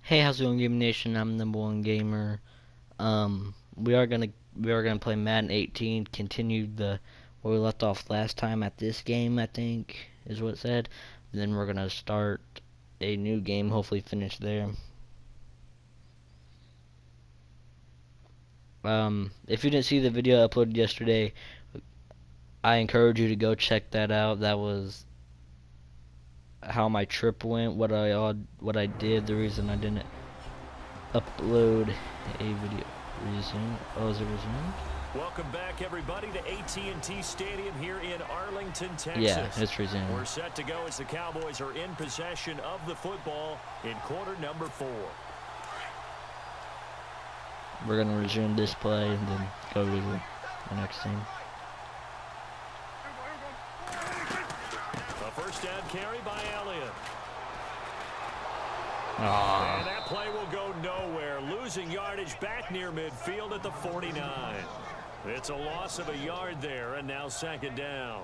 Hey, how's it going, Game Nation? I'm number one gamer. We are gonna play Madden 18. Continue the where we left off last time at this game, I think is what it said. Then we're gonna start a new game. Hopefully, finish there. If you didn't see the video I uploaded yesterday, I encourage you to go check that out. That was how my trip went. What I did. The reason I didn't upload a video. Resume. Oh, is it resumed? Welcome back, everybody, to AT&T Stadium here in Arlington, Texas. Yeah, it's resumed. We're set to go as the Cowboys are in possession of the football in quarter number 4. We're going to resume this play and then go to the next team. A first down carry by Elliott. Aww. And that play will go nowhere. Losing yardage back near midfield at the 49. It's a loss of a yard there, and now second down.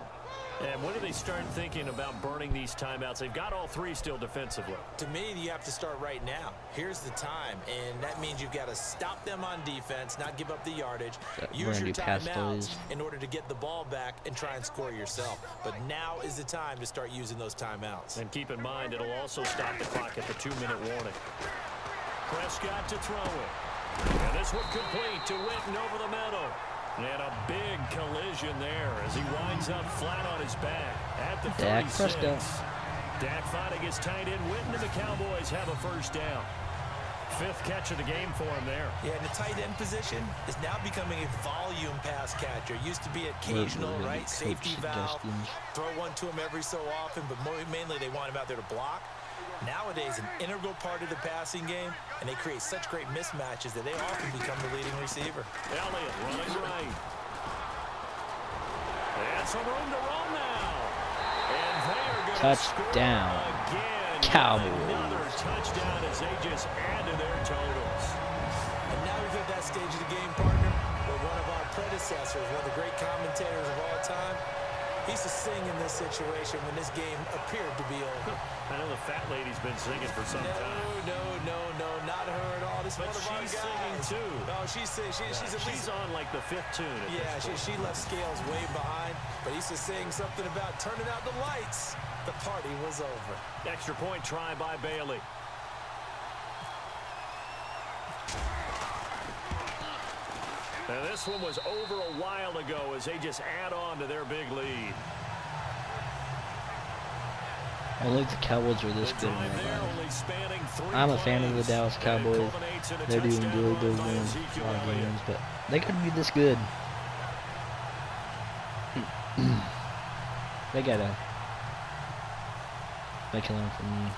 And when do they start thinking about burning these timeouts? They've got all 3 still defensively. To me, you have to start right now. Here's the time, and that means you've got to stop them on defense, not give up the yardage. Use your timeouts in order to get the ball back and try and score yourself. But now is the time to start using those timeouts. And keep in mind, it'll also stop the clock at the 2-minute warning. Prescott to throw it. And this one complete to Witten over the middle. And a big collision there as he winds up flat on his back at the 36. Dak finally gets tight end. Witten and the Cowboys have a first down. 5th catch of the game for him there. Yeah, and the tight end position is now becoming a volume pass catcher. Used to be occasional, right? Safety valve. Throw one to him every so often, but mainly they want him out there to block. Nowadays, an integral part of the passing game, and they create such great mismatches that they often become the leading receiver. Elliott running right. And some room to run now. And they are going to score again. Cowboys. Another touchdown as they just add to their totals. And now we've hit that stage of the game, partner, where one of our predecessors, one of the great commentators of all time, he used to sing in this situation when this game appeared to be over. I know the fat lady's been singing for some time. No, not her at all. This but one of our she's guys. singing too. No, she's on like the 5th tune. Yeah, she left Scales way behind, but he used to sing something about turning out the lights. The party was over. Extra point try by Bailey. Now this one was over a while ago as they just add on to their big lead. I don't think the Cowboys are this good in their lives. I'm a fan of the Dallas Cowboys. They're doing really good in a lot of games, but they couldn't be this good. They gotta learn from me.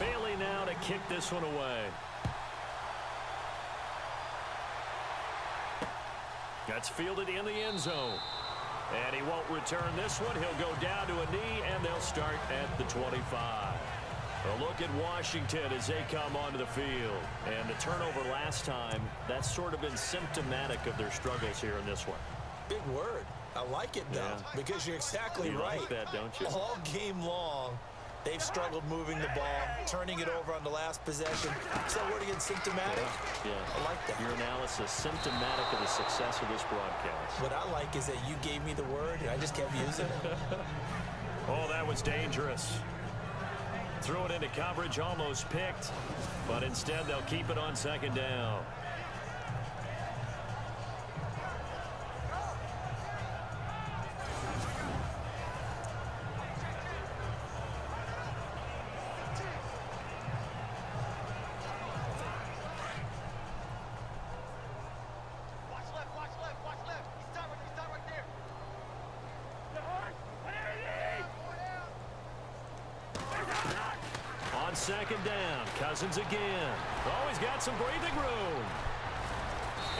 Bailey now to kick this one away. That's fielded in the end zone. And he won't return this one. He'll go down to a knee, and they'll start at the 25. A look at Washington as they come onto the field. And the turnover last time, that's sort of been symptomatic of their struggles here in this one. Big word. I like it, though, because you're exactly right. Like that, don't you? All game long, they've struggled moving the ball, turning it over on the last possession. So word again, symptomatic? Yeah. I like that. Your analysis, symptomatic of the success of this broadcast. What I like is that you gave me the word, and I just kept using it. Oh, that was dangerous. Threw it into coverage, almost picked, but instead they'll keep it on second down. Second down, Cousins again. Oh, he's got some breathing room.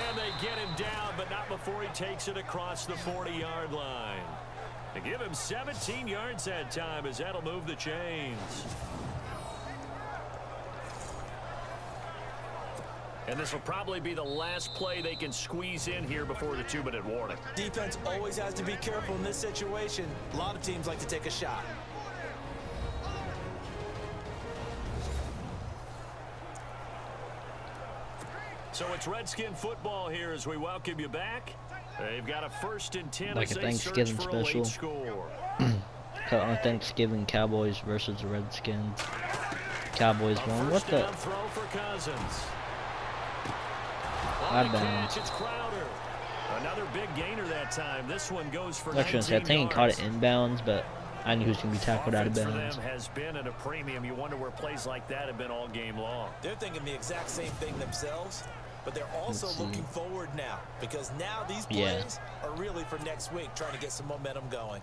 And they get him down, but not before he takes it across the 40-yard line. They give him 17 yards that time as that'll move the chains. And this will probably be the last play they can squeeze in here before the 2-minute warning. Defense always has to be careful in this situation. A lot of teams like to take a shot. So it's Redskin football here as we welcome you back. They've got a 1st and 10 Like as a they search Thanksgiving for special. a late score. On Thanksgiving, Cowboys versus the Redskins. Cowboys won. What the? Throw for Cousins. Out of bounds. It's Crowder. Another big gainer that time. This one goes for 19 I think he caught it inbounds, but I knew he was going to be tackled out of Offense bounds. for them has been at a premium. You wonder where plays like that have been all game long. They're thinking the exact same thing themselves, but they're also looking forward now because now these plays are really for next week, trying to get some momentum going.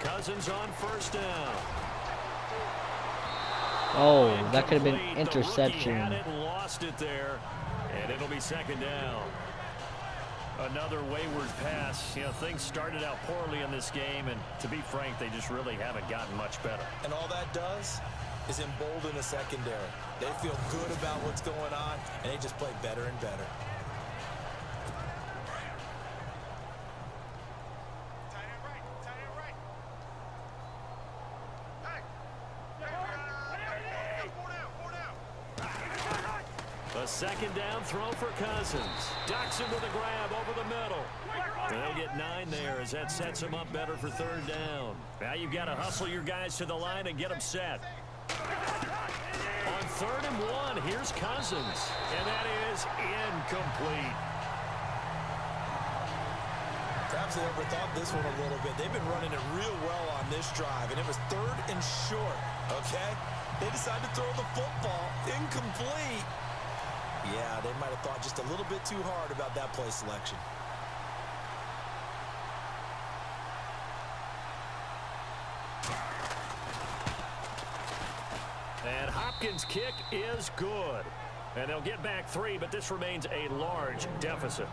Cousins on 1st down. Oh, that could have been Incomplete. interception. The rookie had it and lost it there, and it'll be 2nd down. Another wayward pass. You know, things started out poorly in this game, and to be frank, they just really haven't gotten much better. And all that does is embolden the secondary. They feel good about what's going on, and they just play better and better. A 2nd down throw for Cousins. Ducks him with a grab over the middle. And they'll get 9 there as that sets them up better for 3rd down. Now you've got to hustle your guys to the line and get them set. On 3rd and 1, here's Cousins. And that is incomplete. Perhaps they overthought this one a little bit. They've been running it real well on this drive, and it was 3rd and short, okay? They decided to throw the football incomplete. Yeah, they might have thought just a little bit too hard about that play selection. And Hopkins' kick is good. And they'll get back 3, but this remains a large deficit.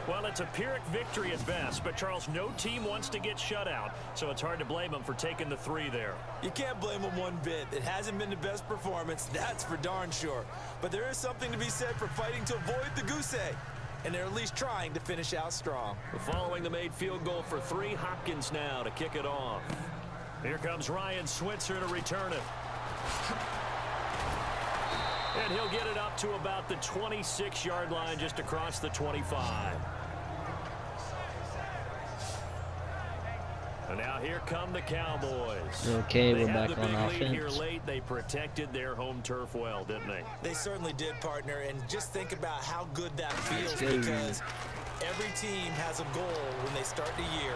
Well, it's a Pyrrhic victory at best, but Charles, no team wants to get shut out, so it's hard to blame them for taking the 3 there. You can't blame them one bit. It hasn't been the best performance, that's for darn sure. But there is something to be said for fighting to avoid the goose egg, and they're at least trying to finish out strong. Following the made field goal for 3, Hopkins now to kick it off. Here comes Ryan Switzer to return it. And he'll get it up to about the 26-yard line, just across the 25. And now here come the Cowboys. Okay, They we're had back the on big lead offense. here late. They protected their home turf well, didn't they? They certainly did, partner, and just think about how good that feels good. because every team has a goal when they start the year.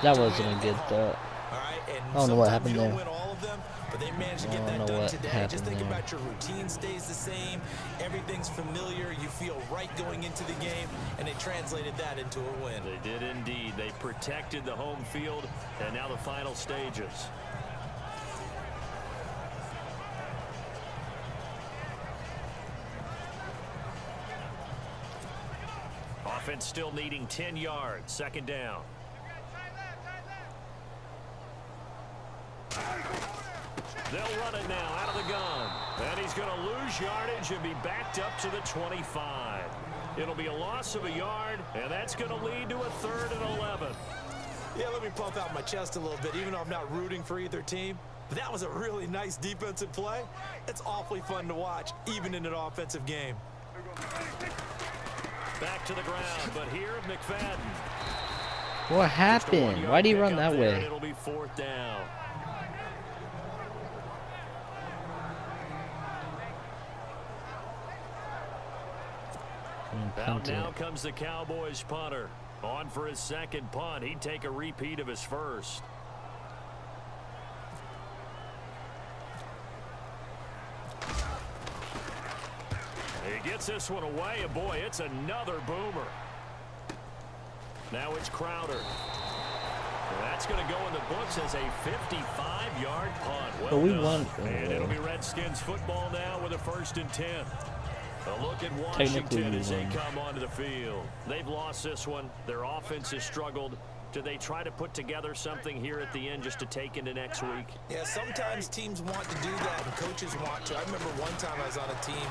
That wasn't a good thought. All right, and I don't know what sometimes happened you don't there. win all of them, but they managed to I get don't that know done what today. happened Just think there. about your routine stays the same. Everything's familiar. You feel right going into the game, and they translated that into a win. They did indeed. They protected the home field, and now the final stages. Offense still needing 10 yards. 2nd down. They'll run it now out of the gun. And he's going to lose yardage and be backed up to the 25. It'll be a loss of a yard, and that's going to lead to a 3rd and 11. Yeah, let me pump out my chest a little bit, even though I'm not rooting for either team. But that was a really nice defensive play. It's awfully fun to watch, even in an offensive game. Back to the ground, but here McFadden. What happened? Why did he run that way? It'll be 4th down. Out now comes the Cowboys punter. On for his 2nd punt. He'd take a repeat of his first. He gets this one away, and boy, it's another boomer. Now it's Crowder. And that's going to go in the books as a 55-yard punt. Well But we done. won. And it'll be Redskins football now with a 1st and 10. A look at Technically, Washington we as they won. come onto the field. They've lost this one. Their offense has struggled. Do they try to put together something here at the end just to take into next week? Yeah, sometimes teams want to do that, and coaches want to. I remember one time I was on a team,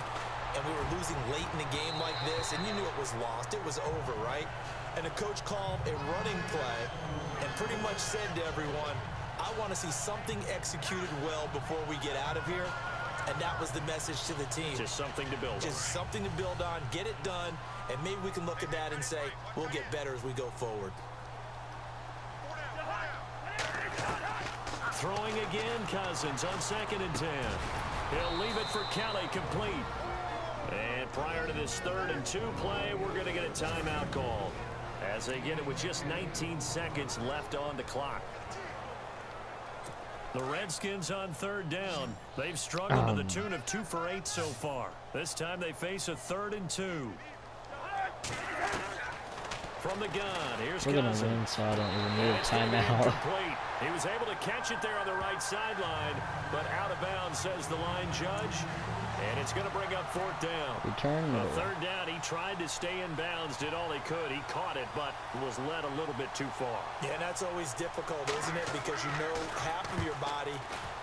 and we were losing late in the game like this, and you knew it was lost. It was over, right? And the coach called a running play and pretty much said to everyone, I want to see something executed well before we get out of here. And that was the message to the team. Just something to build on. Just something to build on, get it done, and maybe we can look at that and say, we'll get better as we go forward. Throwing again, Cousins on 2nd and 10. He'll leave it for Kelly, complete. And prior to this 3rd and 2 play, we're going to get a timeout call as they get it with just 19 seconds left on the clock. The Redskins on 3rd down. They've struggled to the tune of 2 for 8 so far. This time they face a 3rd and 2. From the gun, here's We're Cousins. gonna win, so I don't even need a timeout. He was able to catch it there on the right sideline, but out of bounds, says the line judge. And it's going to bring up 4th down. Return. A 3rd down, he tried to stay in bounds, did all he could. He caught it, but was led a little bit too far. Yeah, and that's always difficult, isn't it? Because you know half of your body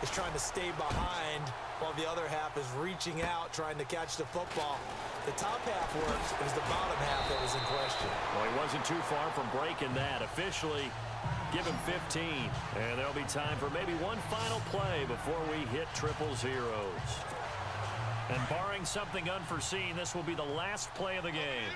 is trying to stay behind while the other half is reaching out, trying to catch the football. The top half worked. It was the bottom half that was in question. Well, he wasn't too far from breaking that. Officially, give him 15. And there'll be time for maybe one final play before we hit triple zeros. And barring something unforeseen, this will be the last play of the game.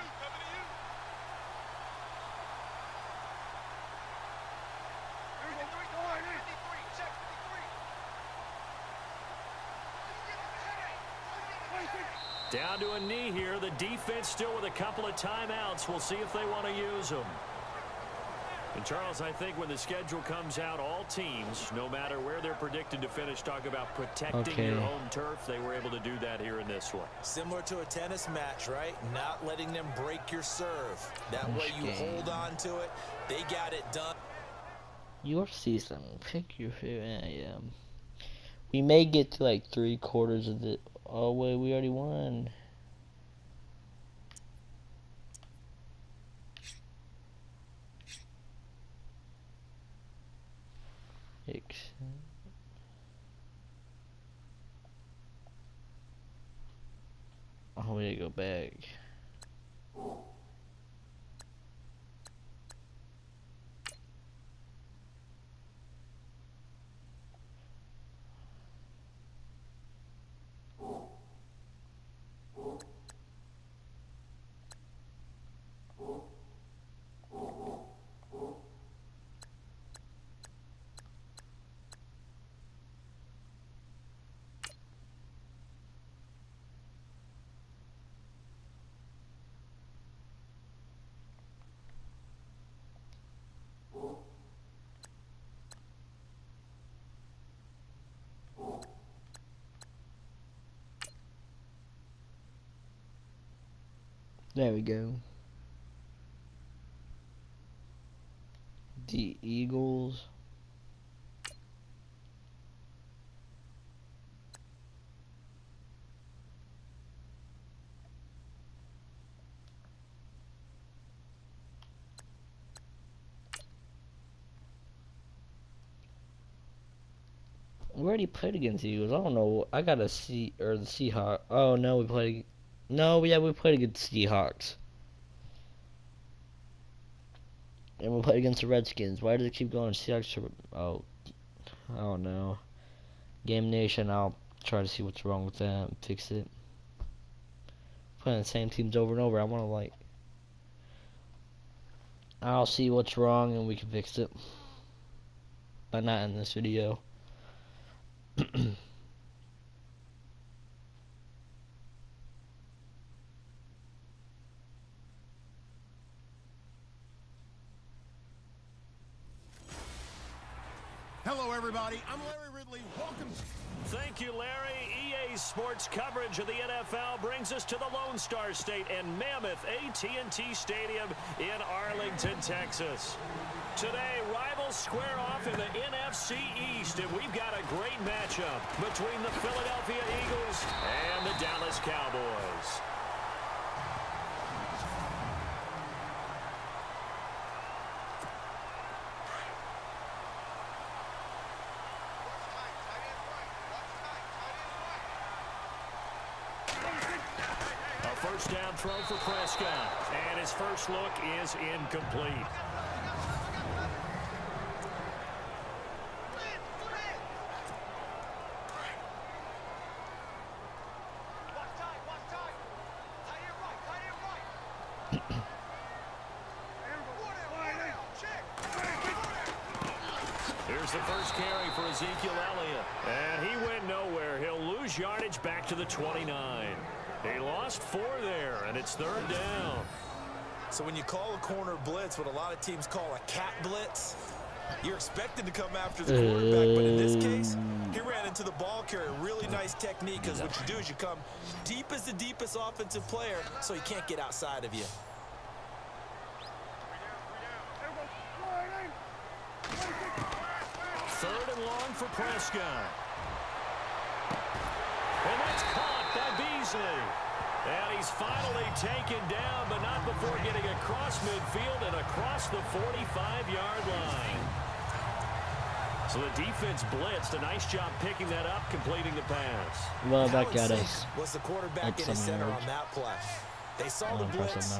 Down to a knee here. The defense still with a couple of timeouts. We'll see if they want to use them. And Charles, I think when the schedule comes out, all teams, no matter where they're predicted to finish, talk about protecting your home turf. They were able to do that here in this one. Similar to a tennis match, right? Not letting them break your serve. That way you hold on to it. They got it done. Your season. Pick your favorite. Yeah. We may get to like 3/4 of the. Oh wait, we already won. Oh, we need to go back. There we go. The Eagles. We already played against the Eagles. I don't know. I gotta see, or the Seahawks. Oh no, we played. No, yeah, we played against the Seahawks. And we played against the Redskins. Why does it keep going Seahawks? Oh, I don't know. Game Nation, I'll try to see what's wrong with that and fix it. Playing the same teams over and over. I want to like. I'll see what's wrong and we can fix it. But not in this video. Hello, everybody. I'm Larry Ridley. Welcome. Thank you, Larry. EA Sports coverage of the NFL brings us to the Lone Star State and Mammoth AT&T Stadium in Arlington, Texas. Today, rivals square off in the NFC East, and we've got a great matchup between the Philadelphia Eagles and the Dallas Cowboys. first down throw for Prescott. And his first look is incomplete. Here's the first carry for Ezekiel Elliott. And he went nowhere. He'll lose yardage back to the 29. They lost 4 there, and it's third down. So when you call a corner blitz, what a lot of teams call a cat blitz, you're expected to come after the quarterback. But in this case, he ran into the ball carrier. Really nice technique, because what you do is you come deep as the deepest offensive player so he can't get outside of you. Third and long for Prescott. And that's caught by Beasley. And he's finally taken down, but not before getting across midfield and across the 45-yard line. So the defense blitzed. A nice job picking that up, completing the pass. Well, that got us. Was the quarterback in his center on that play? They saw the blitz,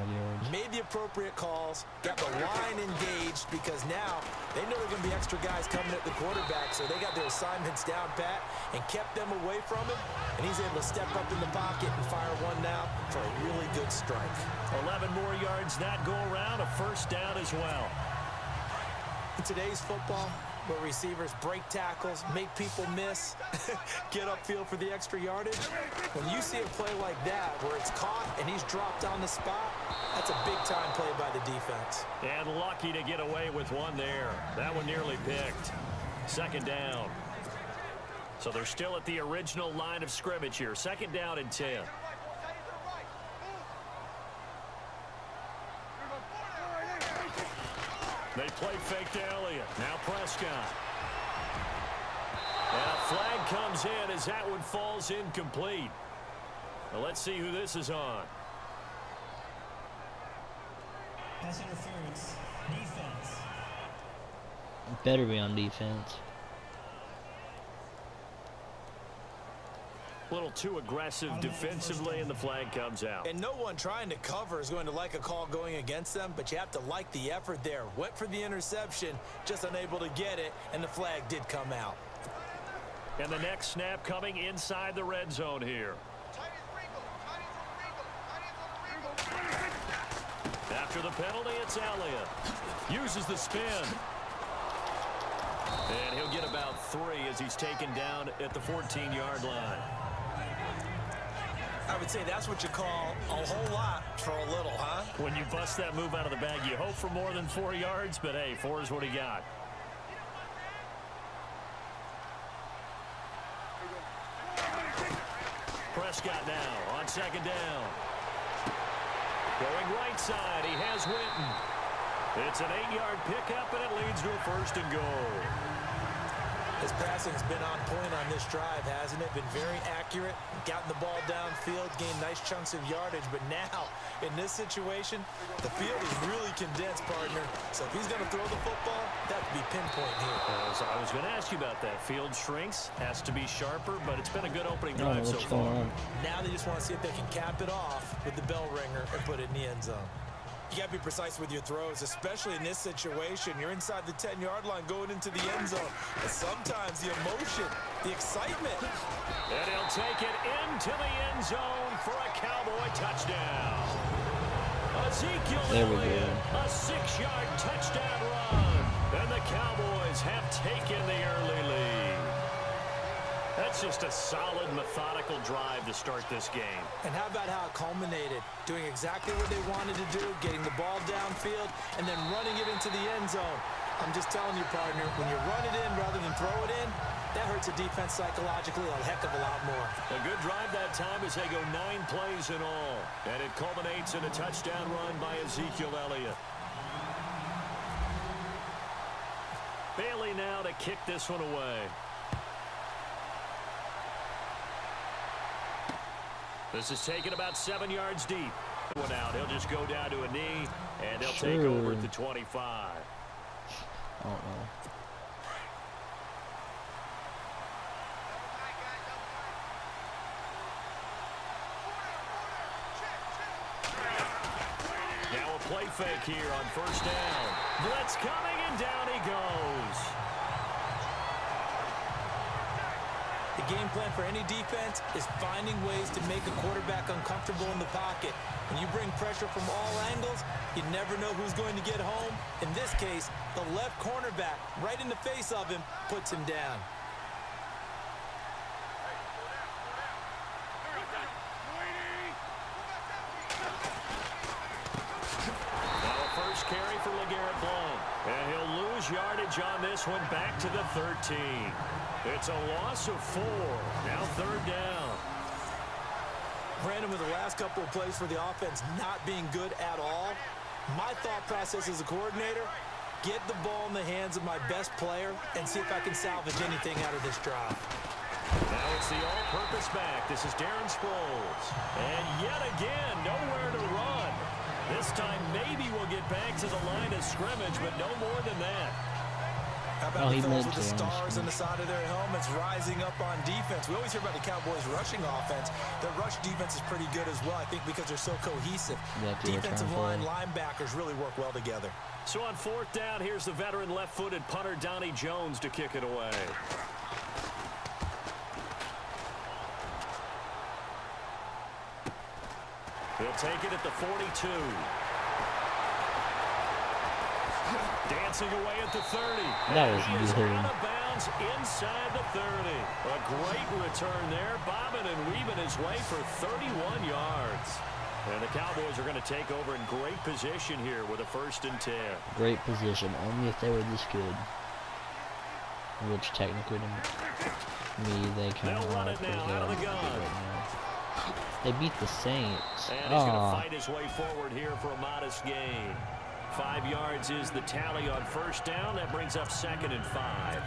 made the appropriate calls, got the line engaged, because now they know there are going to be extra guys coming at the quarterback, so they got their assignments down pat and kept them away from him, and he's able to step up in the pocket and fire one now for a really good strike. 11 more yards that go around, a first down as well. In today's football, where receivers break tackles, make people miss, get upfield for the extra yardage, when you see a play like that where it's caught and he's dropped on the spot, that's a big-time play by the defense. And lucky to get away with one there. That one nearly picked. Second down. So they're still at the original line of scrimmage here. Second down and 10. They play fake to Elliott. Now Prescott. And a flag comes in as that one falls incomplete. Now let's see who this is on. Pass interference. Defense. Better be on defense. A little too aggressive defensively, and the flag comes out. And no one trying to cover is going to like a call going against them, but you have to like the effort there. Went for the interception, just unable to get it, and the flag did come out. And the next snap coming inside the red zone here. After the penalty, it's Elliott. Uses the spin. And he'll get about 3 as he's taken down at the 14-yard line. I would say that's what you call a whole lot for a little, huh? When you bust that move out of the bag, you hope for more than 4 yards, but hey, 4 is what he got. Prescott now on second down. Going right side, he has Witten. It's an 8-yard pickup, and it leads to a first and goal. His passing has been on point on this drive, hasn't it? Been very accurate, gotten the ball downfield, gained nice chunks of yardage. But now, in this situation, the field is really condensed, partner. So if he's going to throw the football, that would be pinpoint here. So I was going to ask you about that. Field shrinks, has to be sharper, but it's been a good opening drive so far. Now they just want to see if they can cap it off with the bell ringer and put it in the end zone. You got to be precise with your throws, especially in this situation. You're inside the 10-yard line going into the end zone. But sometimes the emotion, the excitement. And he'll take it into the end zone for a Cowboy touchdown. Ezekiel Elliott, a 6-yard touchdown run. And the Cowboys have taken the early lead. That's just a solid, methodical drive to start this game. And how about how it culminated? Doing exactly what they wanted to do, getting the ball downfield, and then running it into the end zone. I'm just telling you, partner, when you run it in rather than throw it in, that hurts a defense psychologically a heck of a lot more. A good drive that time as they go 9 plays in all. And it culminates in a touchdown run by Ezekiel Elliott. Bailey now to kick this one away. This is taken about 7 yards deep. One out. He'll just go down to a knee, and he'll take over at the 25. Uh-oh. play fake here on first down. Blitz coming, and down he goes. The game plan for any defense is finding ways to make a quarterback uncomfortable in the pocket. When you bring pressure from all angles, you never know who's going to get home. In this case, the left cornerback, right in the face of him, puts him down. Carry for LeGarrette Blount. And he'll lose yardage on this one, back to the 13. It's a loss of 4. Now third down. Brandon, with the last couple of plays for the offense not being good at all, my thought process as a coordinator, get the ball in the hands of my best player and see if I can salvage anything out of this drive. Now it's the all-purpose back. This is Darren Sproles. And yet again, nowhere to run. This time maybe we'll get back to the line of scrimmage, but no more than that. How about the fellas with the stars on the side of their helmets rising up on defense? We always hear about the Cowboys' rushing offense. Their rush defense is pretty good as well, I think, because they're so cohesive. Defensive line, linebackers really work well together. So on fourth down, here's the veteran left-footed punter Donnie Jones to kick it away. He'll take it at the 42. Dancing away at the 30. That was he is good. out of bounds inside the 30. A great return there, bobbing and weaving his way for 31 yards. And the Cowboys are going to take over in great position here with a 1st and 10. Great position, only if they were this good. Which technically to me, they kind of run it now out of the gun. They beat the Saints. And he's going to fight his way forward here for a modest gain. 5 yards is the tally on first down. That brings up 2nd and 5.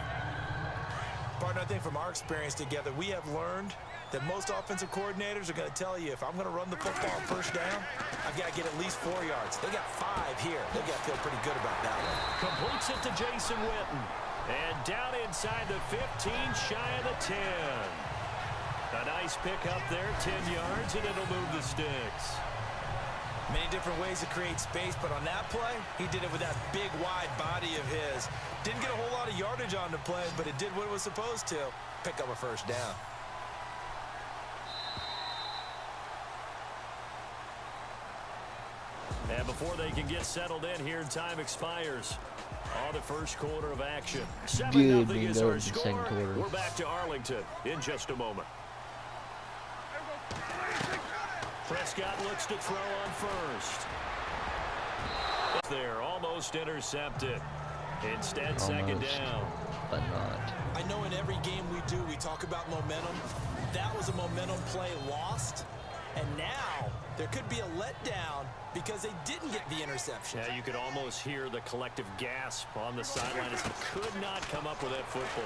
Partner, I think from our experience together, we have learned that most offensive coordinators are going to tell you, if I'm going to run the football on first down, I've got to get at least 4 yards. They got 5 here. They got to feel pretty good about that one. Completes it to Jason Witten. And down inside the 15, shy of the 10. A nice pick up there, 10 yards, and it'll move the sticks. Many different ways to create space, but on that play, he did it with that big, wide body of his. Didn't get a whole lot of yardage on the play, but it did what it was supposed to. Pick up a first down. And before they can get settled in here, time expires. On the first quarter of action. 7-0 is our score. We're back to Arlington in just a moment. Prescott looks to throw on first. There, almost intercepted. Instead, almost, 2nd down. But not. I know in every game we do, we talk about momentum. That was a momentum play lost. And now there could be a letdown because they didn't get the interception. Yeah, you could almost hear the collective gasp on the sideline as he could not come up with that football.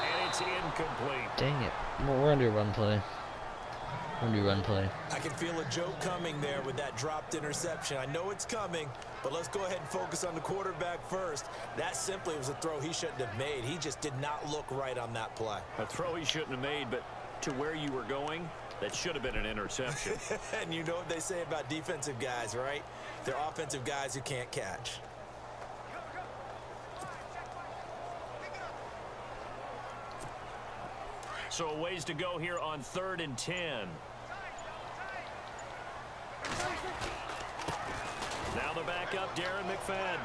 And it's incomplete. Dang it. We're under run play. Run play. I can feel a joke coming there with that dropped interception. I know it's coming, but let's go ahead and focus on the quarterback first. That simply was a throw he shouldn't have made. He just did not look right on that play. A throw he shouldn't have made, but to where you were going, that should have been an interception. And you know what they say about defensive guys, right? They're offensive guys who can't catch. So a ways to go here on 3rd and 10. Now the backup, Darren McFadden.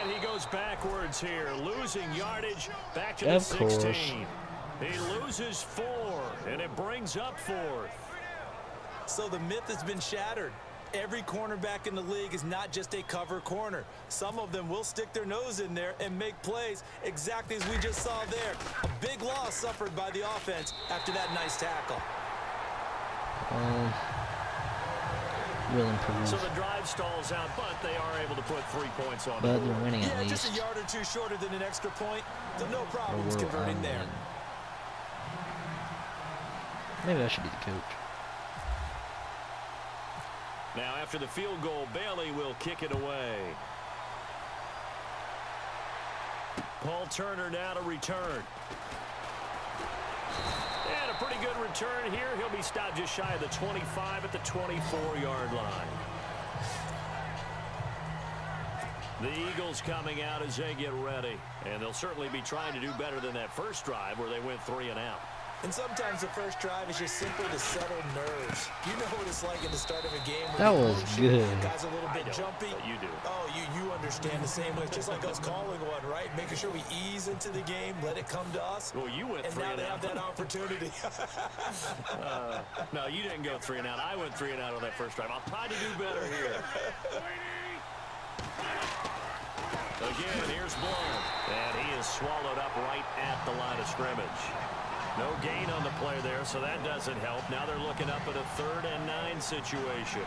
And he goes backwards here, losing yardage back to the 16. He loses 4, and it brings up 4th. So the myth has been shattered. Every cornerback in the league is not just a cover corner. Some of them will stick their nose in there and make plays exactly as we just saw there. A big loss suffered by the offense after that nice tackle. Will improve. So the drive stalls out, but they are able to put 3 points on but the board. they're winning at least. Just a yard or two shorter than an extra point. So no problems converting there. Maybe I should be the coach. Now after the field goal, Bailey will kick it away. Paul Turner now to return. And a pretty good return here. He'll be stopped just shy of the 25 at the 24-yard line. The Eagles coming out as they get ready. And they'll certainly be trying to do better than that first drive where they went 3 and out. And sometimes the first drive is just simply to settle nerves. You know what it's like at the start of a game. That was good. Guys a little bit jumpy. You do. Oh, you understand the same way. It's just like us calling one, right? Making sure we ease into the game, let it come to us. Well, you went and 3 now and they out. have that opportunity. No, you didn't go 3 and out. I went 3 and out on that first drive. I'll try to do better here. Again, here's Blount. And he is swallowed up right at the line of scrimmage. No gain on the play there, so that doesn't help. Now they're looking up at a 3rd and 9 situation.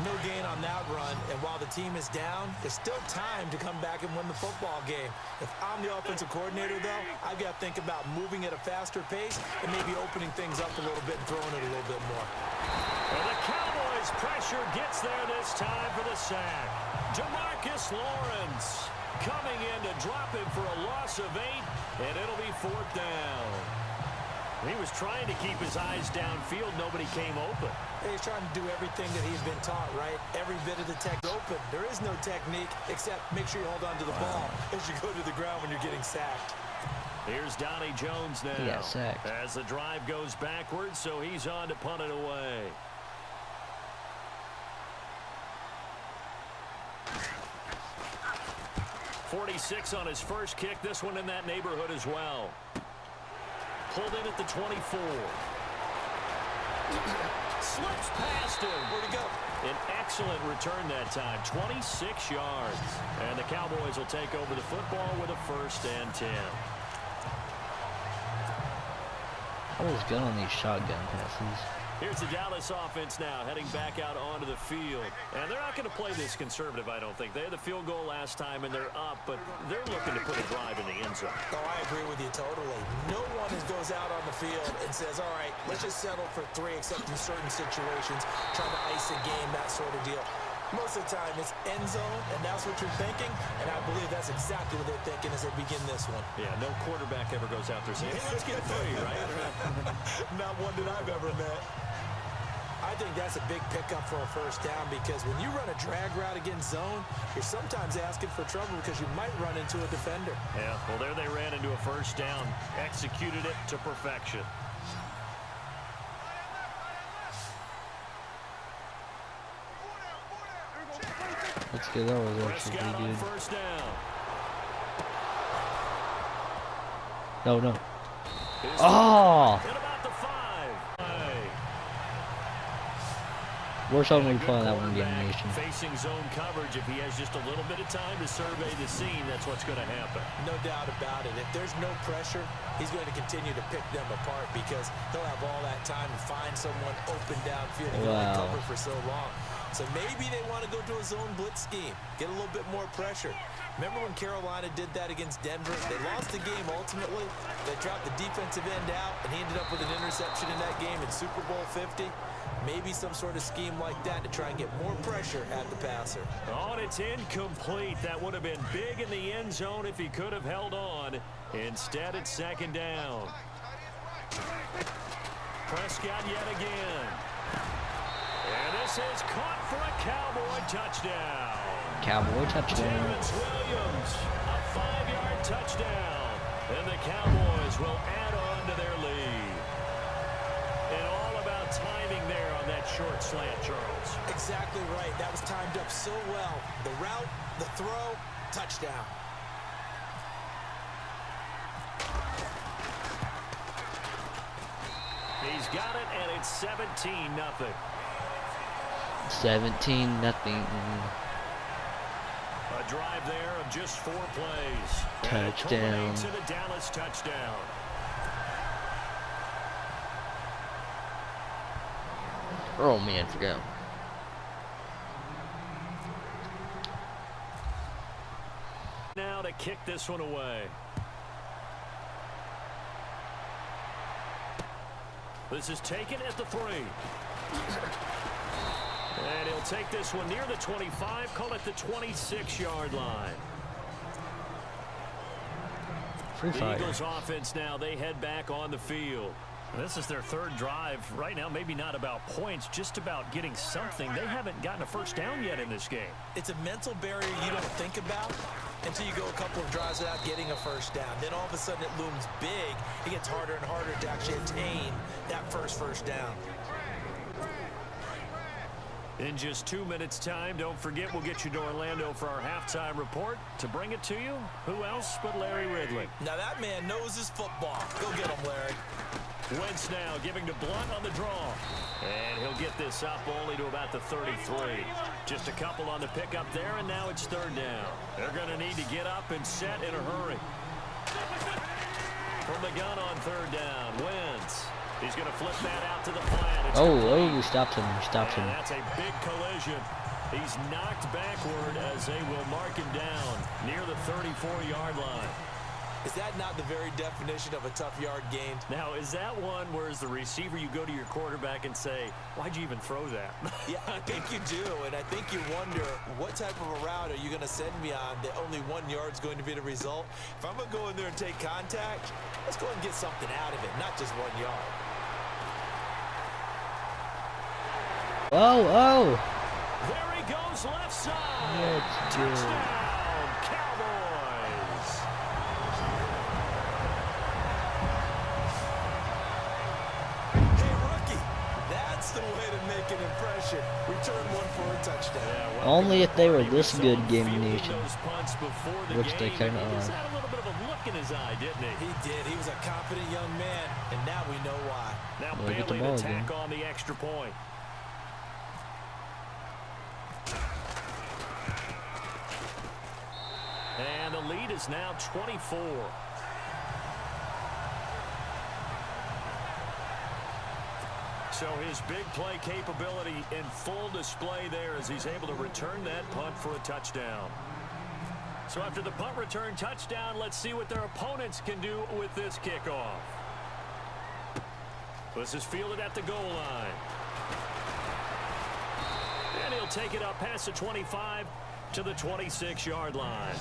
No gain on that run, and while the team is down, there's still time to come back and win the football game. If I'm the offensive coordinator, though, I've got to think about moving at a faster pace and maybe opening things up a little bit and throwing it a little bit more. Well, the Cowboys' pressure gets there this time for the sack. Demarcus Lawrence coming in to drop him for a loss of 8, and it'll be 4th down. He was trying to keep his eyes downfield. Nobody came open. He's trying to do everything that he's been taught, right? Every bit of the tech open. There is no technique except make sure you hold on to the ball as you go to the ground when you're getting sacked. Here's Donnie Jones now. He got sacked. As the drive goes backwards, so he's on to punt it away. .46 on his first kick. This one in that neighborhood as well. Pulled in at the 24. Slips past him. Where'd he go? An excellent return that time. 26 yards. And the Cowboys will take over the football with a 1st and 10. I was good on these shotgun passes. Here's the Dallas offense now heading back out onto the field. And they're not going to play this conservative, I don't think. They had the field goal last time, and they're up, but they're looking to put a drive in the end zone. Oh, I agree with you totally. No one goes out on the field and says, all right, let's just settle for 3, except in certain situations, trying to ice a game, that sort of deal. Most of the time, it's end zone, and that's what you're thinking, and I believe that's exactly what they're thinking as they begin this one. Yeah, no quarterback ever goes out there saying, hey, let's get 3, right? Not one that I've ever met. I think that's a big pickup for a 1st down because when you run a drag route against zone, you're sometimes asking for trouble because you might run into a defender. Yeah, well, there they ran into a 1st down, executed it to perfection. That's good. That was actually Prescott pretty on good. 1st down. No. Oh! At about the 5. Worst time we Good playing that one in the quarterback animation. facing zone coverage. If he has just a little bit of time to survey the scene, that's what's going to happen. No doubt about it. If there's no pressure, he's going to continue to pick them apart because he'll have all that time to find someone open downfield and Wow. cover for so long. So maybe they want to go to a zone blitz scheme, get a little bit more pressure. Remember when Carolina did that against Denver? They lost the game ultimately. They dropped the defensive end out, and he ended up with an interception in that game in Super Bowl 50. Maybe some sort of scheme like that to try and get more pressure at the passer. Oh, and it's incomplete. That would have been big in the end zone if he could have held on. Instead, it's 2nd down. Prescott yet again. And this is caught for a Cowboy touchdown. Cowboy touchdown. Terrence Williams, a 5-yard touchdown. And the Cowboys will add on to their lead. And all about timing there on that short slant, Charles. Exactly right. That was timed up so well. The route, the throw, touchdown. He's got it, and it's 17-0. 17-0. A drive there of just 4 plays. Touchdown. To the Dallas touchdown. Oh man, forgot. Now to kick this one away. This is taken at the 3. And he'll take this one near the 25, call it the 26-yard line. Free The Fire. Eagles offense now, they head back on the field. This is their third drive. Right now, maybe not about points, just about getting something. They haven't gotten a first down yet in this game. It's a mental barrier you don't think about until you go a couple of drives without getting a first down. Then all of a sudden it looms big. It gets harder and harder to actually attain that first down. In just 2 minutes' time, don't forget we'll get you to Orlando for our halftime report. To bring it to you, who else but Larry Ridley? Now that man knows his football. Go get him, Larry. Wentz now giving to Blunt on the draw. And he'll get this up only to about the 33. Just a couple on the pickup there, and now it's third down. They're going to need to get up and set in a hurry. From the gun on third down, Wentz. He's going to flip that out to the flat. It's Oh, stopped him. Stopped him. and that's a big collision. He's knocked backward as they will mark him down near the 34-yard line. Is that not the very definition of a tough yard gained? Now, is that one where as the receiver you go to your quarterback and say, why'd you even throw that? Yeah, I think you do, and I think you wonder what type of a route are you going to send me on that only 1 yard's going to be the result? If I'm going to go in there and take contact, let's go and get something out of it, not just 1 yard. Oh. There he goes, left side. Let's do it. Touchdown, Cowboys. Hey, rookie, that's the way to make an impression. Return one for a touchdown. Yeah, well, Only if they were this so good, Game fielding Nation. those punts before the Which they game, kinda and he just are. had a little bit of a look in his eye, didn't he? He did. He was a confident young man, and now we know why. Now Well, get the Bailey ball to tack again. on the extra point. And the lead is now 24. So his big play capability in full display there as he's able to return that punt for a touchdown. So after the punt return touchdown, let's see what their opponents can do with this kickoff. This is fielded at the goal line. And he'll take it up past the 25 to the 26-yard line.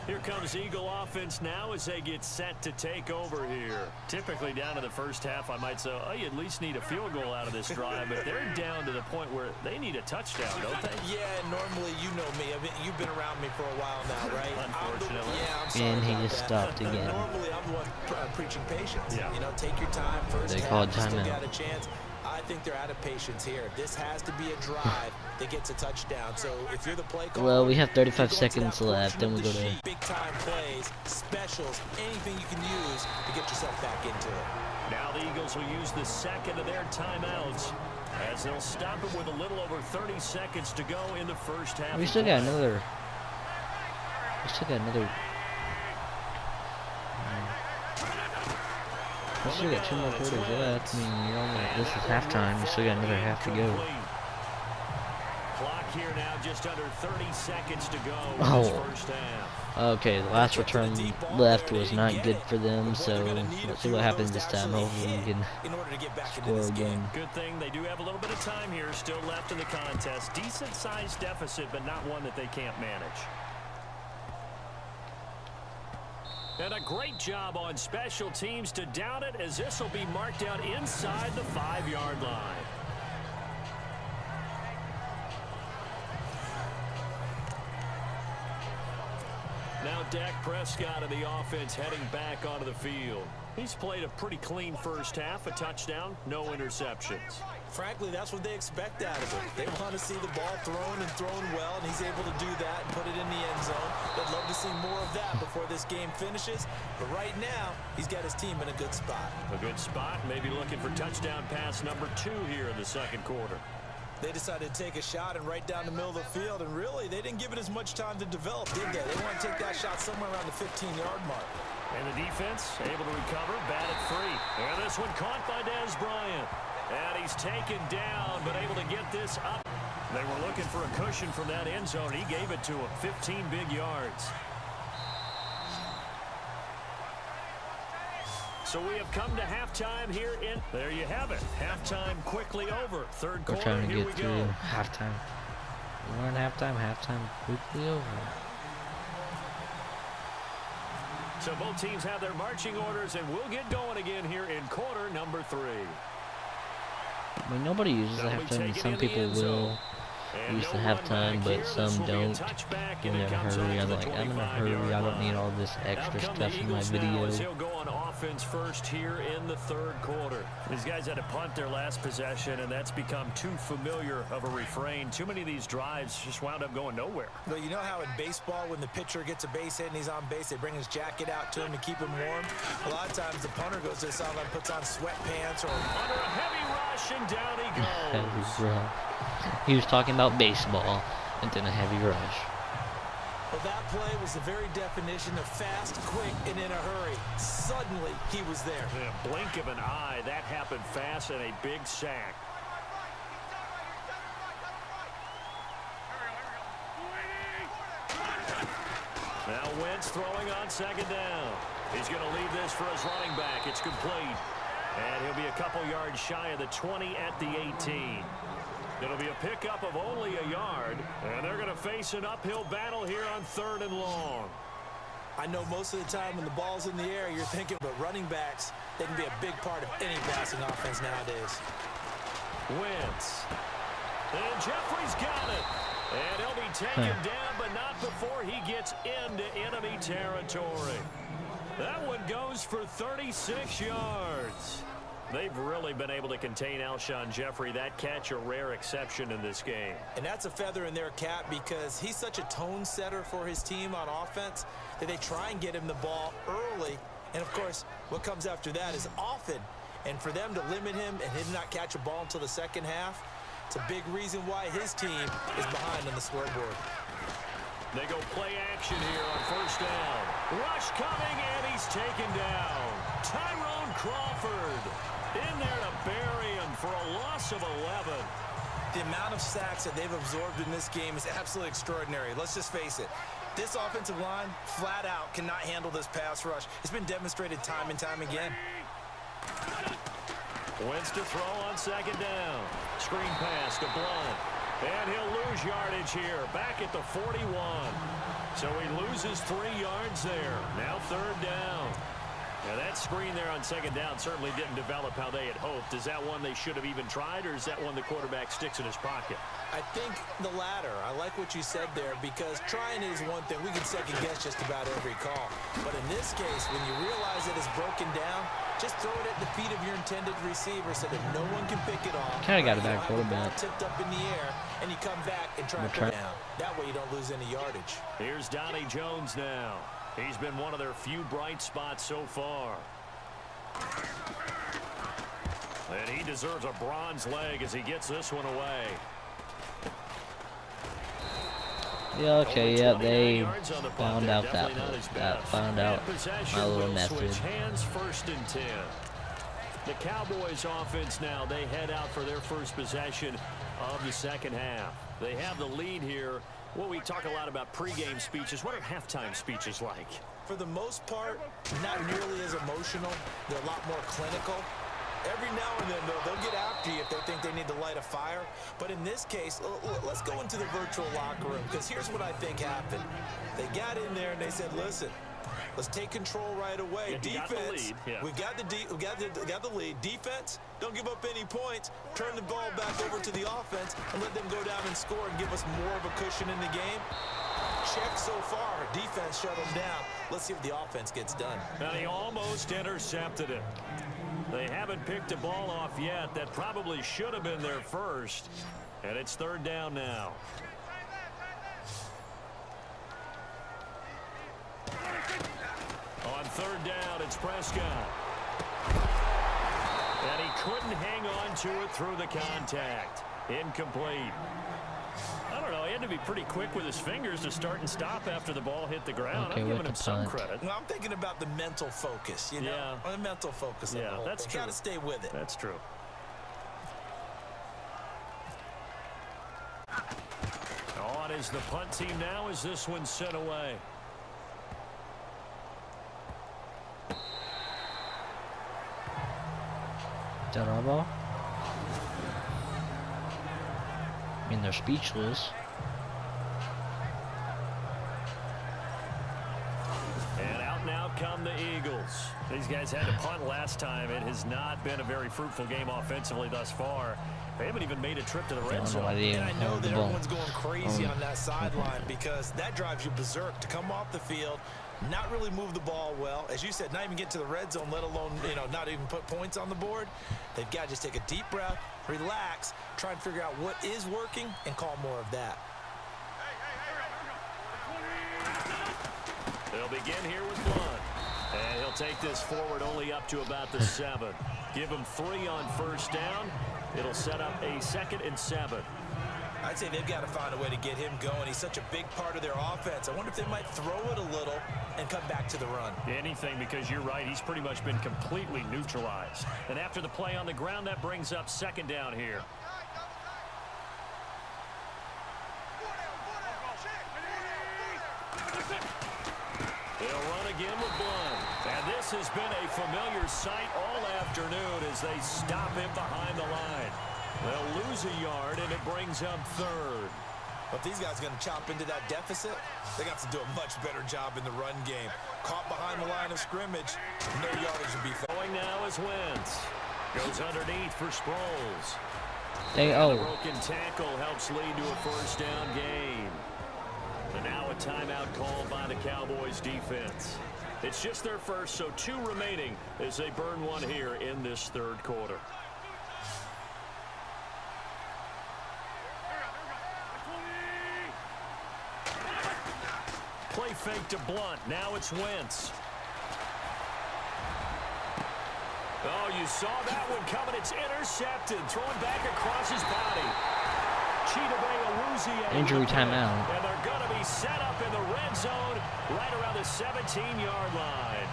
Here comes Eagle offense now as they get set to take over here. Typically down to the first half, I might say, oh, you at least need a field goal out of this drive, but they're down to the point where they need a touchdown, don't they? Yeah, normally you know me. You've been around me for a while now, right? Unfortunately. I'm sorry And he about just that. stopped again. Normally I'm the one preaching patience. Yeah. You know, take your time. First They half, called you still timeout. got a chance. I think they're out of patience here. This has to be a drive that gets a touchdown. So if you're the play caller, Well, we have 35 you're going to seconds that left, portion then of we the go to- sheet. Big time plays, specials, anything you can use to get yourself back into it. Now the Eagles will use the second of their timeouts as they'll stop it with a little over 30 seconds to go in the first half. We of still got play. another. We still got 2 more quarters left. I mean, you're only. This is halftime. You still got another half to go. Clock here now, just under 30 seconds to go in Oh. this first half. Okay, the last return left was not good for them. So let's see what happens this time. Hopefully we can in order to get back into score this game. again. Good thing they do have a little bit of time here still left in the contest. Decent-sized deficit, but not one that they can't manage. And a great job on special teams to down it, as this will be marked out inside the 5-yard line. Now Dak Prescott of the offense heading back onto the field. He's played a pretty clean first half, a touchdown, no interceptions. Frankly, that's what they expect out of him. They want to see the ball thrown and thrown well, and he's able to do that and put it in the end zone. They'd love to see more of that before this game finishes. But right now, he's got his team in a good spot. A good spot, maybe looking for touchdown pass number 2 here in the second quarter. They decided to take a shot and right down the middle of the field, and really, they didn't give it as much time to develop, did they? They want to take that shot somewhere around the 15-yard mark. And the defense able to recover, batted free. And this one caught by Dez Bryant. And he's taken down, but able to get this up. They were looking for a cushion from that end zone. He gave it to him, 15 big yards. So we have come to halftime here in. There you have it. Halftime quickly over. Third We're quarter, trying to here get we through go. halftime. We're in halftime. Halftime quickly over. So both teams have their marching orders, and we'll get going again here in quarter number 3. I mean, nobody uses halftime. Some people will use the halftime, but some don't. When they're in a hurry, I'm like, I'm in a hurry. I don't need all this extra stuff in my video. He'll go on offense first here in the 3rd quarter. These guys had to punt their last possession, and that's become too familiar of a refrain. Too many of these drives just wound up going nowhere. Well, you know how in baseball, when the pitcher gets a base hit and he's on base, they bring his jacket out to him to keep him warm? A lot of times the punter goes to the sideline, puts on sweatpants or under a heavy rush, and down he goes. He was talking about baseball and then a heavy rush. Well, that play was the very definition of fast, quick, and in a hurry. Suddenly, he was there. In a blink of an eye, that happened fast and a big sack. Now Wentz throwing on 2nd down. He's going to leave this for his running back. It's complete. And he'll be a couple yards shy of the 20 at the 18. It'll be a pickup of only a yard, and they're going to face an uphill battle here on 3rd and long. I know most of the time when the ball's in the air, you're thinking, but running backs, they can be a big part of any passing offense nowadays. Wentz. And Jeffrey's got it. And he'll be taken down, but not before he gets into enemy territory. That one goes for 36 yards. They've really been able to contain Alshon Jeffrey. That catch a rare exception in this game. And that's a feather in their cap because he's such a tone setter for his team on offense that they try and get him the ball early. And, of course, what comes after that is often. And for them to limit him and him not catch a ball until the 2nd half, it's a big reason why his team is behind on the scoreboard. They go play action here on 1st down. Rush coming, and he's taken down. Tyrone Crawford in there to bury him for a loss of 11. The amount of sacks that they've absorbed in this game is absolutely extraordinary. Let's just face it. This offensive line, flat out, cannot handle this pass rush. It's been demonstrated time and time again. Wentz to throw on 2nd down. Screen pass to Blunt. And he'll lose yardage here, back at the 41. So he loses 3 yards there. Now 3rd down. Now that screen there on 2nd down certainly didn't develop how they had hoped. Is that one they should have even tried, or is that one the quarterback sticks in his pocket? I think the latter. I like what you said there because trying is one thing. We can second guess just about every call. But in this case, when you realize that it's broken down, just throw it at the feet of your intended receiver so that no one can pick it off. Kind of got a bad quarterback. Tipped up in the air, and you come back and try to put it down. That way you don't lose any yardage. Here's Donnie Jones now. He's been one of their few bright spots so far. And he deserves a bronze leg as he gets this one away. Yeah, okay, yeah, they found out found out my little message. Hands 1st and 10. The Cowboys offense now, they head out for their first possession of the 2nd half. They have the lead here. Well, we talk a lot about pregame speeches. What are halftime speeches like? For the most part, not nearly as emotional. They're a lot more clinical. Every now and then, though, they'll get after you if they think they need to light a fire. But in this case, let's go into the virtual locker room because here's what I think happened. They got in there and they said, listen, let's take control right away. Yeah, defense, we got the lead. Defense, don't give up any points. Turn the ball back over to the offense and let them go down and score and give us more of a cushion in the game. Check so far. Defense shut them down. Let's see if the offense gets done. And he almost intercepted it. They haven't picked a ball off yet. That probably should have been their first. And it's 3rd down now. On 3rd down, it's Prescott. And he couldn't hang on to it through the contact. Incomplete. I don't know. He had to be pretty quick with his fingers to start and stop after the ball hit the ground. Okay, I'm giving him some credit. Well, I'm thinking about the mental focus, you know? Yeah. The mental focus. Yeah, that's true. Got to stay with it. That's true. On is the punt team now as this one's sent away. Is that our ball? I mean, they're speechless. And out now come These guys had to punt last time. It has not been a very fruitful game offensively thus far. They haven't even made a trip to the red zone. And I know that everyone's going crazy on that sideline because that drives you berserk to come off the field, not really move the ball well. As you said, not even get to the red zone, let alone, not even put points on the board. They've got to just take a deep breath, relax, try and figure out what is working, and call more of that. They'll begin here with Blunt. And he'll take this forward only up to about the 7. Give him 3 on first down. It'll set up a 2nd and 7. I'd say they've got to find a way to get him going. He's such a big part of their offense. I wonder if they might throw it a little and come back to the run. Anything, because you're right. He's pretty much been completely neutralized. And after the play on the ground, that brings up 2nd down here. They'll run again with Blunt. And this has been a familiar sight all afternoon as they stop him behind the line. They'll lose a yard, and it brings up 3rd. But these guys are going to chop into that deficit. They got to do a much better job in the run game. Caught behind the line of scrimmage, no yardage to be found. Going now is Wentz. Goes underneath for Sproles. Dang, The broken tackle helps lead to a first down gain. And now a timeout called by the Cowboys defense. It's just their first, so 2 remaining as they burn 1 here in this 3rd quarter. Play fake to Blunt. Now it's Wentz. Oh, you saw that one coming. It's intercepted. Throwing back across his body. Injury timeout. And they're going to be set up in the red zone right around the 17-yard line.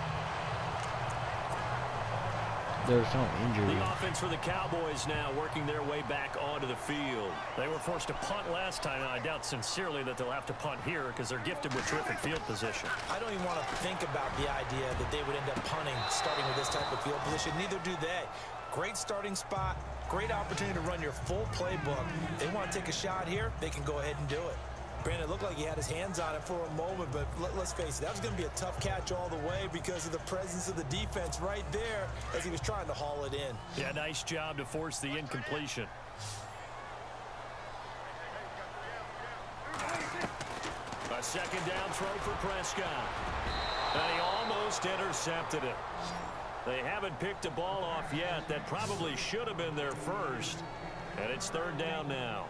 There's no injury. The offense for the Cowboys now working their way back onto the field. They were forced to punt last time, and I doubt sincerely that they'll have to punt here because they're gifted with terrific field position. I don't even want to think about the idea that they would end up punting starting with this type of field position. Neither do they. Great starting spot, great opportunity to run your full playbook. They want to take a shot here, they can go ahead and do it. Brandon, it looked like he had his hands on it for a moment, but let's face it, that was going to be a tough catch all the way because of the presence of the defense right there as he was trying to haul it in. Yeah, nice job to force the incompletion. A 2nd down throw for Prescott. And he almost intercepted it. They haven't picked a ball off yet. That probably should have been their first. And it's 3rd down now.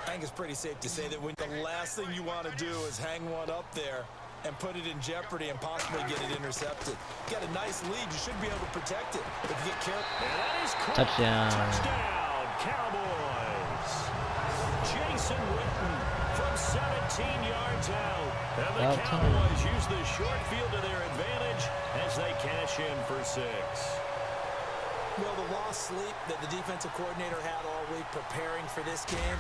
I think it's pretty safe to say that when the last thing you want to do is hang one up there and put it in jeopardy and possibly get it intercepted. You got a nice lead. You should be able to protect it if you get careful. And that is Touchdown. Touchdown, Cowboys. Jason Witten from 17 yards out. And the Cowboys use the short field to their advantage as they cash in for 6. Well, the lost sleep that the defensive coordinator had all week preparing for this game,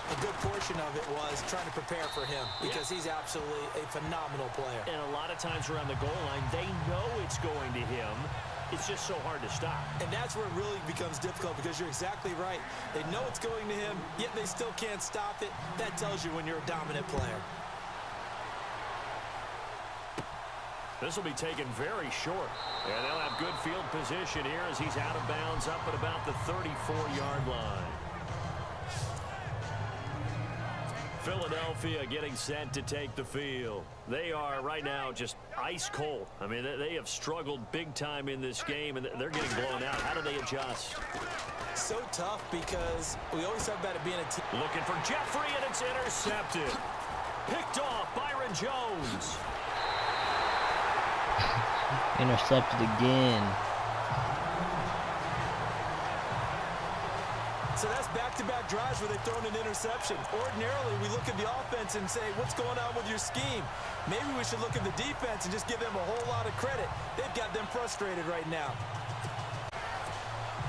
a good portion of it was trying to prepare for him because he's absolutely a phenomenal player. And a lot of times around the goal line, they know it's going to him. It's just so hard to stop. And that's where it really becomes difficult because you're exactly right. They know it's going to him, yet they still can't stop it. That tells you when you're a dominant player. This will be taken very short. And they'll have good field position here as he's out of bounds up at about the 34-yard line. Philadelphia getting set to take the field. They are right now just ice cold. I mean, they have struggled big time in this game, and they're getting blown out. How do they adjust? So tough because we always talk about it being a team. Looking for Jeffrey, and it's intercepted. Picked off Byron Jones. Intercepted again. So that's back-to-back drives where they've thrown an interception. Ordinarily, we look at the offense and say, what's going on with your scheme? Maybe we should look at the defense and just give them a whole lot of credit. They've got them frustrated right now.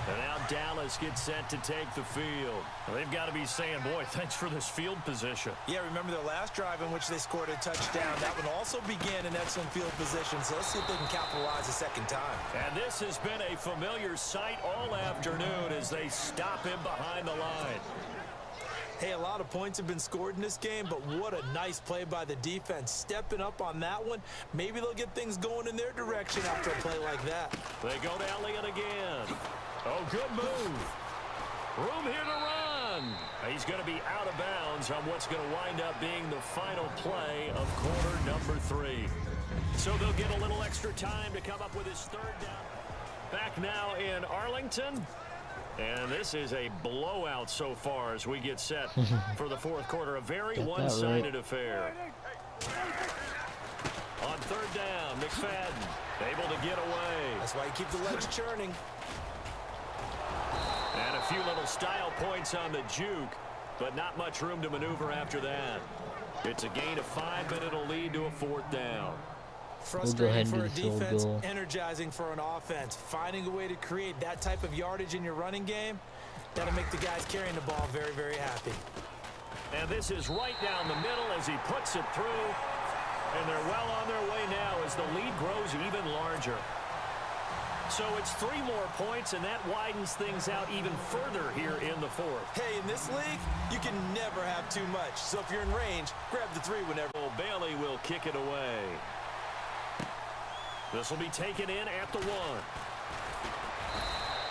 And now Dallas gets set to take the field. Well, they've got to be saying, boy, thanks for this field position. Yeah, remember their last drive in which they scored a touchdown. That one also began in excellent field position, so let's see if they can capitalize a second time. And this has been a familiar sight all afternoon as they stop him behind the line. Hey, a lot of points have been scored in this game, but what a nice play by the defense. Stepping up on that one. Maybe they'll get things going in their direction after a play like that. They go to Elliott again. Oh, good move. Room here to run. He's going to be out of bounds on what's going to wind up being the final play of quarter number 3. So they'll get a little extra time to come up with his third down. Back now in Arlington. And this is a blowout so far as we get set for the fourth quarter. A very one-sided affair. On third down, McFadden able to get away. That's why you keep the legs churning. And a few little style points on the juke, but not much room to maneuver after that. It's a gain of 5, but it'll lead to a fourth down. Frustrating for a defense, energizing for an offense. Finding a way to create that type of yardage in your running game, that'll make the guys carrying the ball very, very happy. And this is right down the middle as he puts it through. And they're well on their way now as the lead grows even larger. So it's 3 more points, and that widens things out even further here in the fourth. Hey, in this league, you can never have too much. So if you're in range, grab the 3 whenever. Bailey will kick it away. This will be taken in at the 1.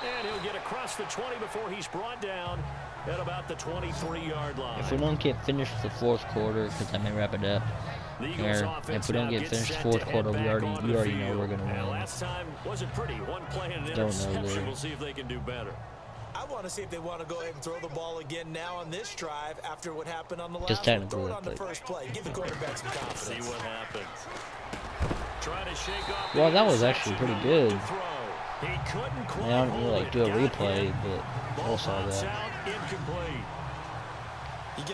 And he'll get across the 20 before he's brought down at about the 23-yard line. If we don't get finished the fourth quarter, because I may wrap it up here, if we don't get finished fourth quarter, we already know we're going to win. Last time wasn't pretty. One play and an interception. We'll see if they can do better. I want to see if they want to go ahead and throw the ball again now on this drive after what happened on the last Just one. Throw it on the first play. Give the quarterback some confidence. See what happens. Try to shake off. Well, that was actually pretty good. He couldn't quite I don't really like do a replay, but I saw that.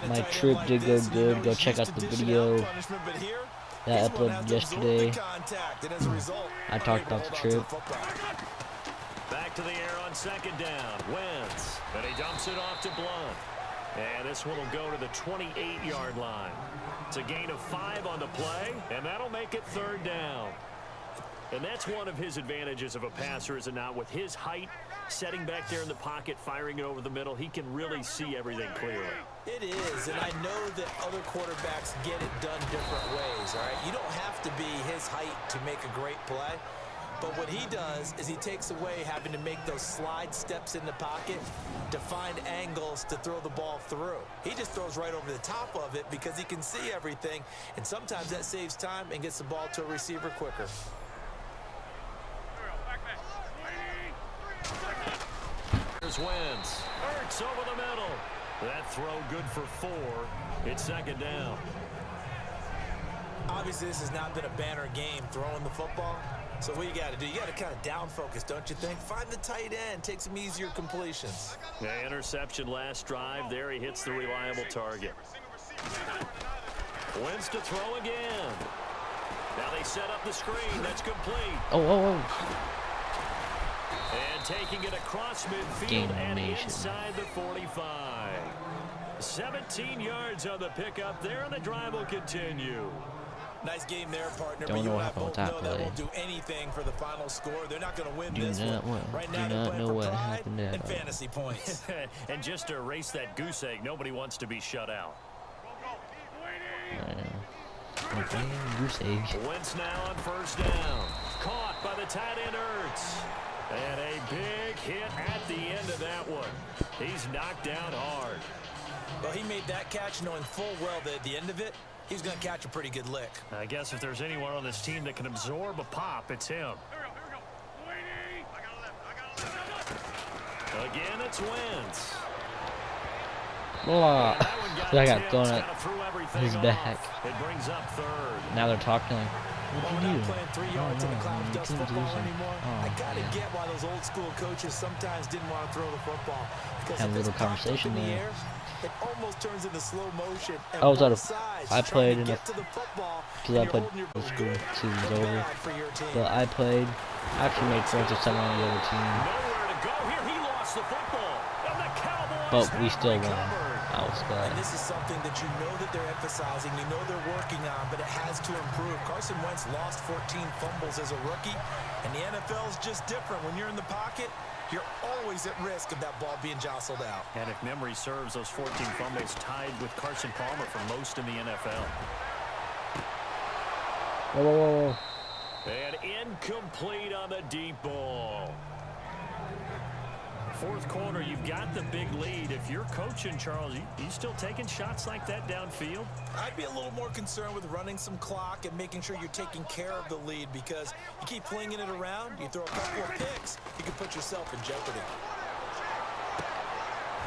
My trip did go good. Go check out the video that I uploaded yesterday. I talked about the trip. Back to the air on second down. Wentz. And he dumps it off to Blunt. And this one will go to the 28-yard line. It's a gain of 5 on the play, and that'll make it third down. And that's one of his advantages of a passer, is it not? With his height, setting back there in the pocket, firing it over the middle, he can really see everything clearly. It is, and I know that other quarterbacks get it done different ways, all right? You don't have to be his height to make a great play. But what he does is he takes away having to make those slide steps in the pocket to find angles to throw the ball through. He just throws right over the top of it because he can see everything, and sometimes that saves time and gets the ball to a receiver quicker. Here's Wentz. Ertz over the middle. That throw good for 4. It's second down. Obviously, this has not been a banner game throwing the football. So what you got to do, you got to kind of down focus, don't you think? Find the tight end, take some easier completions. The interception last drive. There he hits the reliable target. Wentz to throw again. Now they set up the screen. That's complete. Oh. And taking it across midfield and inside the 45. 17 yards on the pickup there, and the drive will continue. Nice game there, partner. Don't but you know and I what both happened know that play. won't do anything for the final score. They're not going to win Do this not one. what? Right Do now, they're not playing know for what pride happened and there. fantasy points. And just to erase that goose egg, nobody wants to be shut out. Goose egg. Wentz now on first down. Caught by the tight end Ertz. And a big hit at the end of that one. He's knocked down hard. Well, he made that catch knowing full well that at the end of it, he's going to catch a pretty good lick. I guess if there's anyone on this team that can absorb a pop, it's him. Again, it's Wentz. Blah. I got thrown at his back. It brings up third. Now they're talking like, what We're did you not do? playing 3 yards in the cloud you dust couldn't do football something. anymore. Oh, I gotta yeah. get why those old school coaches sometimes didn't want to throw the football. Because Had a if it's little popped up conversation in the there. air, it almost turns into slow motion. And I was out both of- sides I trying played to in get a- to the football, Because I and you're played holding your the school good season's or over. bad for your team. But I played. I actually made friends with someone on the other team. Nowhere to go here. He lost the football. And the Cowboys But we have still won. recovered. I was glad. And this is something that you know that they're emphasizing, you know they're working on, but it has to improve. Carson Wentz lost 14 fumbles as a rookie, and the NFL is just different. When you're in the pocket, you're always at risk of that ball being jostled out. And if memory serves, those 14 fumbles tied with Carson Palmer for most in the NFL. Whoa, whoa, whoa. And incomplete on the deep ball. Fourth quarter, you've got the big lead. If you're coaching, Charles, you still taking shots like that downfield? I'd be a little more concerned with running some clock and making sure you're taking care of the lead, because you keep flinging it around, you throw a couple of picks, you can put yourself in jeopardy.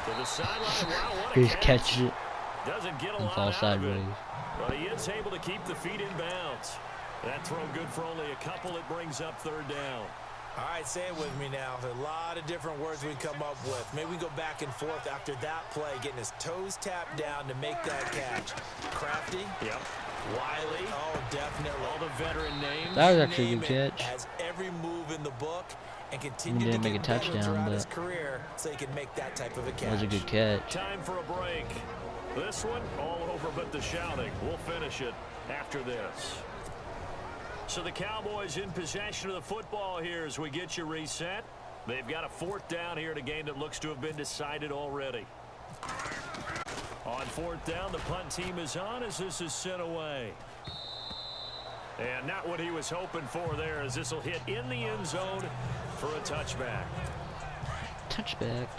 To the sideline. Wow, what He a just catch. catches it Doesn't get a and lot falls out of it. sideways. But he is able to keep the feet in bounds. That throw good for only a couple. It brings up third down. All right, say it with me now. There's a lot of different words we come up with. Maybe we go back and forth after that play, getting his toes tapped down to make that catch. Crafty. Yep. Wiley. Oh, definitely. All the veteran names. That was actually a Name good it. catch. Has every move in the book and He continued to didn't make get a better touchdown, throughout but his career so he can make that type of a catch. it was a good catch. Time for a break. This one all over but the shouting. We'll finish it after this. So the Cowboys in possession of the football here as we get you reset. They've got a fourth down here in a game that looks to have been decided already. On fourth down, the punt team is on as this is sent away. And not what he was hoping for there, as this will hit in the end zone for a touchback. Touchback.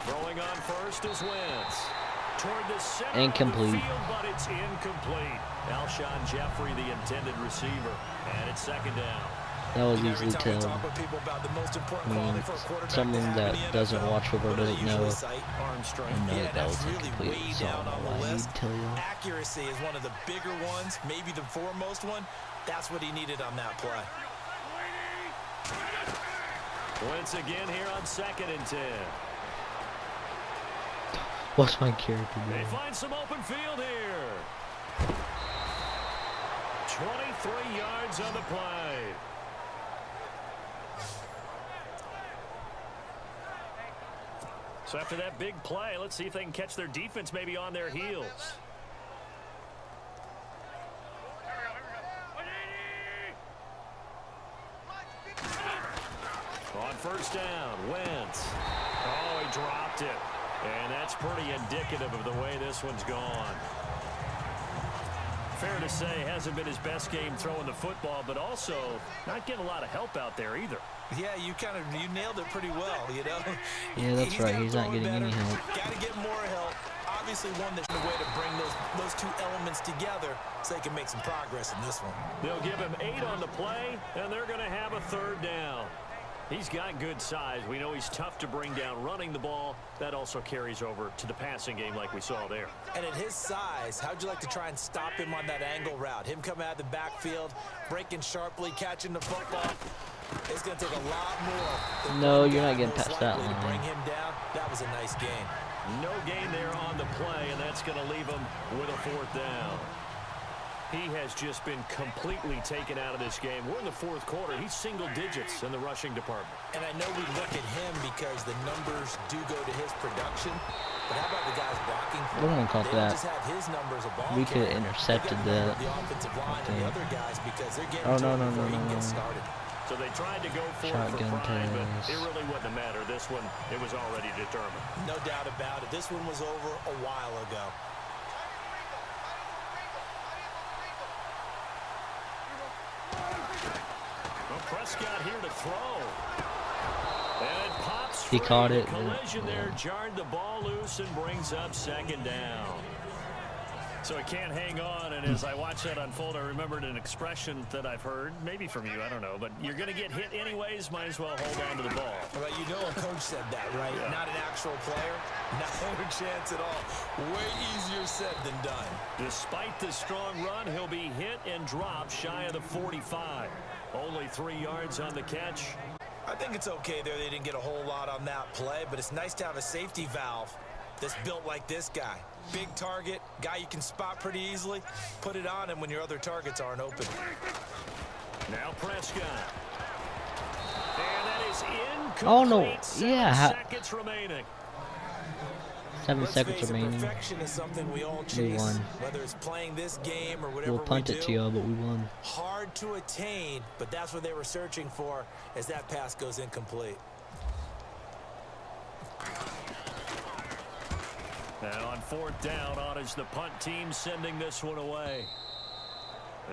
Throwing on first is Wentz. Toward the center Incomplete. of the field, but it's incomplete. Alshon Jeffrey, the intended receiver. And it's second down. That was Every easily time we told. talk with people about the most important I mean, quality for a quarterback to someone have that in the doesn't NFL, watch football what do they doesn't know. usually cite? Arm strength. I know Yeah, that that's was really incomplete, way so I down don't on know the why list. he'd tell you. Accuracy is one of the bigger ones, maybe the foremost one. That's what he needed on that play. Wentz again here on 2nd and 10. What's my character They doing? find some open field here. 23 yards on the play. So after that big play, let's see if they can catch their defense maybe on their heels. On first down, Wentz. Oh, he dropped it. And that's pretty indicative of the way this one's gone. Fair to say, hasn't been his best game throwing the football, but also not getting a lot of help out there either. Yeah, you nailed it pretty well, you know. Yeah, that's right. gotta He's not throw it getting any better. help. Got to get more help. Obviously, one that's a way to bring those two elements together so they can make some progress in this one. They'll give him 8 on the play, and they're going to have a third down. He's got good size. We know he's tough to bring down running the ball. That also carries over to the passing game like we saw there. And at his size, how'd you like to try and stop him on that angle route? Him coming out of the backfield, breaking sharply, catching the football. It's going to take a lot more. than No, one you're guy not getting most past that likely to bring line. him down. That was a nice game. No gain there on the play, and that's going to leave him with a fourth down. He has just been completely taken out of this game. We're in the fourth quarter. He's single digits in the rushing department. And I know we look at him because the numbers do go to his production. But how about the guys blocking for We're him? gonna call They don't that. just have his numbers of ball We could have carrier. intercepted They got that. the offensive line and the other guys because they're getting Oh, to no, him no, before no, he no, can get no. started. So they tried to go for it for Shotgun prime, but pass. it really wouldn't have mattered. This one, it was already determined. No doubt about it. This one was over a while ago. Well, Prescott here to throw. And it pops He free. caught The it, collision there yeah. jarred the ball loose and brings up second down. So it can't hang on, and as I watch that unfold, I remembered an expression that I've heard, maybe from you, I don't know, but you're going to get hit anyways, might as well hold on to the ball. Well, you know a coach said that, right? Yeah. Not an actual player. No chance at all. Way easier said than done. Despite the strong run, he'll be hit and dropped shy of the 45. Only 3 yards on the catch. I think it's okay there. They didn't get a whole lot on that play, but it's nice to have a safety valve that's built like this guy. Big target, guy you can spot pretty easily. Put it on him when your other targets aren't open. Now Prescott. And that is incomplete. Oh, no. 7 Yeah. seconds remaining. 7 Let's seconds face it, remaining. perfection is something we all We chase, won. whether it's playing this game or whatever We'll punt we it do. to y'all, but we won. Hard to attain, but that's what they were searching for as that pass goes incomplete. And on 4th down, on is the punt team sending this one away.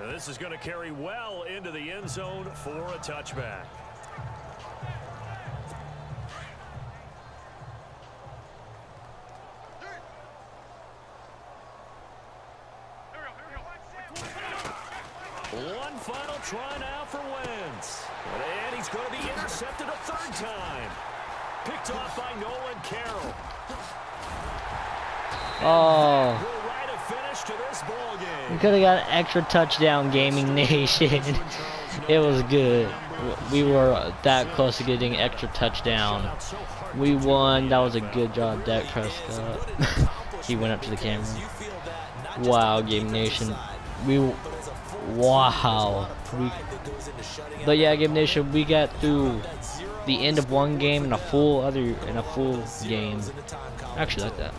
And this is going to carry well into the end zone for a touchback. One final try now for Wentz. And he's going to be intercepted a 3rd time. Picked off by Nolan Carroll. Oh, Will write a finish to this ball game. we could have got an extra touchdown, Gaming Nation. It was good. We were that close to getting extra touchdown. We won. That was a good job, Dak Prescott. He went up to the camera. Wow, Game Nation. Wow. But yeah, Game Nation, we got through the end of one game and a full game. Actually, like that.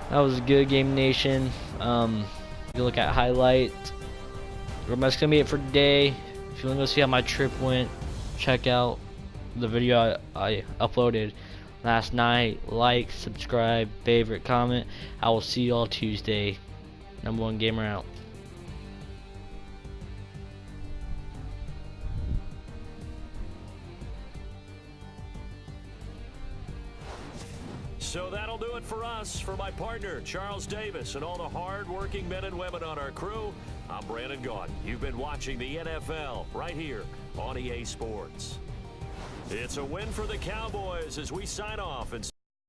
That was a good Game Nation. If you look at highlights, that's gonna be it for today. If you want to go see how my trip went, check out the video I uploaded last night. Like, subscribe, favorite, comment. I will see you all Tuesday. Number 1 gamer out. So that'll do it for us. For my partner, Charles Davis, and all the hard-working men and women on our crew, I'm Brandon Gaudin. You've been watching the NFL right here on EA Sports. It's a win for the Cowboys as we sign off and